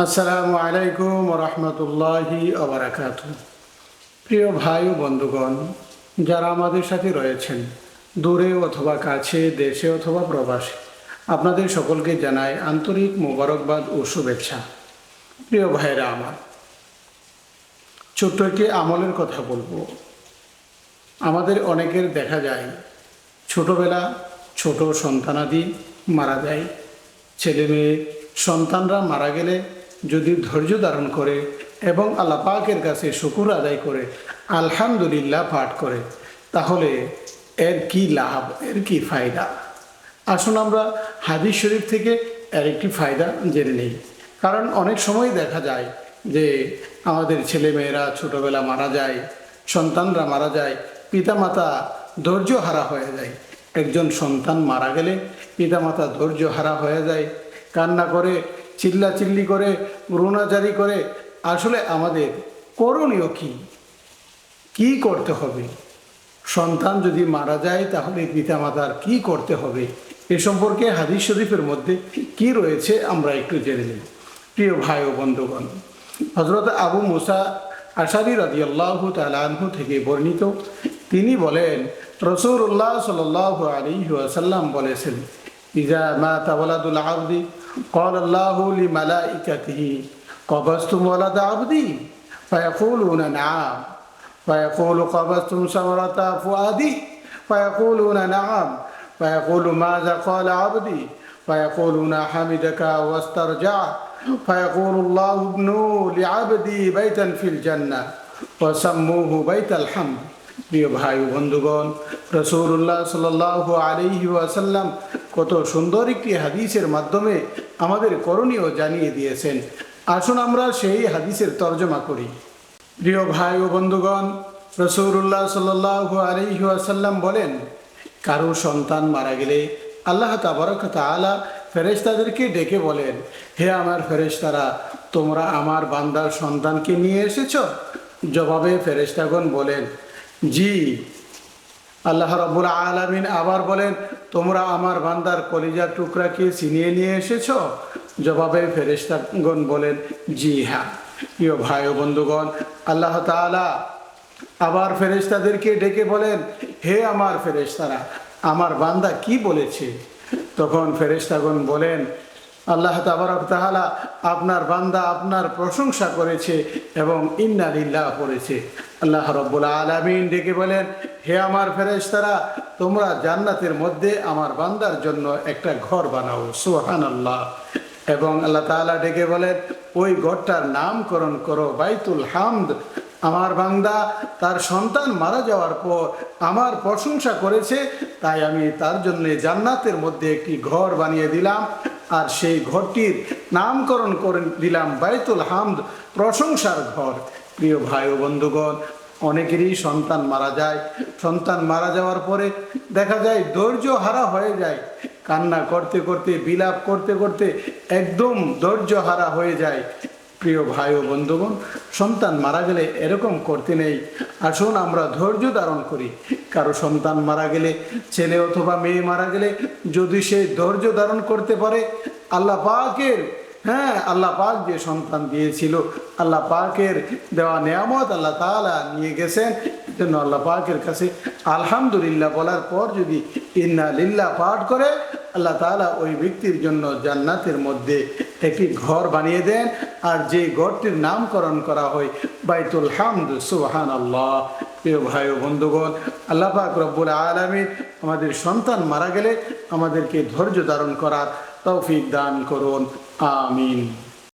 আসসালামু আলাইকুম রহমতুল্লাহি ওবারাকাতু। প্রিয় ভাই ও বন্ধুগণ, যারা আমাদের সাথে রয়েছেন দূরে অথবা কাছে, দেশে অথবা প্রবাসে, আপনাদের সকলকে জানাই আন্তরিক মোবারকবাদ ও শুভেচ্ছা। প্রিয় ভাইরা আমার, ছোট্ট একটি আমলের কথা বলবো। আমাদের অনেকের দেখা যায় ছোটবেলা ছোট সন্তানাদি মারা যায়। ছেলে মেয়ে সন্তানরা মারা গেলে যদি ধৈর্য ধারণ করে এবং আল্লাহ পাকের কাছে শুকর আদায় করে আলহামদুলিল্লাহ পাঠ করে, তাহলে এর কি লাভ, এর কি ফায়দা। আসুন আমরা হাদিস শরীফ থেকে এর একটি ফায়দা জেনে নেই। কারণ অনেক সময় দেখা যায় যে আমাদের ছেলেমেয়েরা ছোটোবেলা মারা যায়, সন্তানরা মারা যায়, পিতামাতা ধৈর্য হারা হয়ে যায়। একজন সন্তান মারা গেলে পিতামাতা ধৈর্য হারা হয়ে যায়, কান্না করে, চিল্লাচিল্লি করে, রুনাজারি করে। আসলে আমাদের করণীয় কি করতে হবে? সন্তান যদি মারা যায় তাহলে পিতামাতার কি করতে হবে, এ সম্পর্কে হাদিস শরীফের মধ্যে কি রয়েছে আমরা একটু জেনে নিই। প্রিয় ভাই ও বন্ধুগণ, হযরত আবু মুসা আশআরী রাদিয়াল্লাহু তাআলা আনহু থেকে বর্ণিত, তিনি বলেন রাসূলুল্লাহ সাল্লাল্লাহু আলাইহি ওয়াসাল্লাম বলেছেন, ইজা মাতা ওয়ালাদুল আবদি ক্বালা আল্লাহু লিমালাইকাতিহি কবাজতুম ওয়ালাদ আবদি ফায়াকুলুনা নাআম ফায়াকুলু কবাজতুম সামারাতা ফুআদি ফায়াকুলুনা নাআম ফায়াকুলু মাযা ক্বালা আবদি ফায়াকুলুনা হামিদাকা ওয়াস্তারজা ফায়াকুলু আল্লাহু ইবনু লিআবদি বাইতান ফিল জান্নাহ ওয়াসাম্মুহু বাইতাল হামদ। প্রিয় ভাই ও বন্ধুগণ, রাসূলুল্লাহ সাল্লাল্লাহু আলাইহি ওয়াসাল্লাম কত সুন্দর একটি হাদিসের মাধ্যমে আমাদের করণীয় জানিয়ে দিয়েছেন। আসুন আমরা সেই হাদিসের তর্জমা করি। প্রিয় ভাই ও বন্ধুগণ, রাসূলুল্লাহ সাল্লাল্লাহু আলাইহি ওয়াসাল্লাম বলেন, কারো সন্তান মারা গেলে আল্লাহ তাবারক তাআলা ফেরেশতাদেরকে ডেকে বলেন, হে আমার ফেরেশতারা, তোমরা আমার বান্দার সন্তানকে নিয়ে এসেছো? জবাবে ফেরেশতাগণ বলেন, জি। আল্লাহ রাব্বুল আলামিন আবার বলেন, তোমরা আমার বান্দার কলিজার টুকরাকে ছিনিয়ে নিয়ে এসেছো? জবাবে ফেরেশতাগণ বলেন, জি হ্যাঁ। প্রিয় ভাই ও বন্ধুগণ, আল্লাহ তাআলা আবার ফেরেশতাদেরকে ডেকে বলেন, হে আমার ফেরেশতারা, আমার বান্দা কি বলেছে? তখন ফেরেশতাগণ বলেন, আল্লাহ তাবারক তাআলা আপনার বান্দা আপনার প্রশংসা করেছে এবং ইন্না লিল্লাহ পড়েছে। আল্লাহ রাব্বুল আলামিন ডেকে বলেন, হে আমার ফেরেশতারা, তোমরা জান্নাতের মধ্যে আমার বান্দার জন্য একটা ঘর বানাও। সুবহানাল্লাহ। এবং আল্লাহ তাআলা ডেকে বলেন, ওই ঘরটার নামকরণ করো বাইতুল হামদ। আমার বান্দা তার সন্তান মারা যাওয়ার পর আমার প্রশংসা করেছে, তাই আমি তার জন্য জান্নাতের মধ্যে একটি ঘর বানিয়ে দিলাম, আর সেই ঘরটির নামকরণ করে দিলাম বাইতুল হামদ, প্রশংসার ঘর। প্রিয় ভাই ও বন্ধুগণ, অনেকেরই সন্তান মারা যায়। সন্তান মারা যাওয়ার পরে দেখা যায় ধৈর্য হারা হয়ে যায়, কান্না করতে করতে, বিলাপ করতে করতে একদম ধৈর্য হারা হয়ে যায়। প্রিয় ভাই ও বন্ধুগণ, সন্তান মারা গেলে এরকম করতে নেই। আসুন আমরা ধৈর্য ধারণ করি। কারো সন্তান মারা গেলে, ছেলে অথবা মেয়ে মারা গেলে যদি সে ধৈর্য ধারণ করতে পারে, আল্লাহ পাকের আল্লাহ পাক যে সন্তান দিয়েছিল, আল্লাহ পাকের দেওয়া নেয়ামত আল্লাহ তাআলা নিয়ে গেছেন, জন্য আল্লাহ পাকের কাছে আলহামদুলিল্লাহ বলার পর যদি ইন্না লিল্লাহ পাঠ করে, আল্লাহ তাআলা ওই ব্যক্তির জন্য জান্নাতের মধ্যে একটি ঘর বানিয়ে দেন, আর যে ঘরটির নামকরণ করা হয় বাইতুল হামদ। সুবহানাল্লাহ। প্রিয় ভাই ও বন্ধুগণ, আল্লাহ পাক রব্বুল আলামিন আমাদের সন্তান মারা গেলে আমাদেরকে ধৈর্য ধারণ করার তৌফিক দান করুন। আমিন।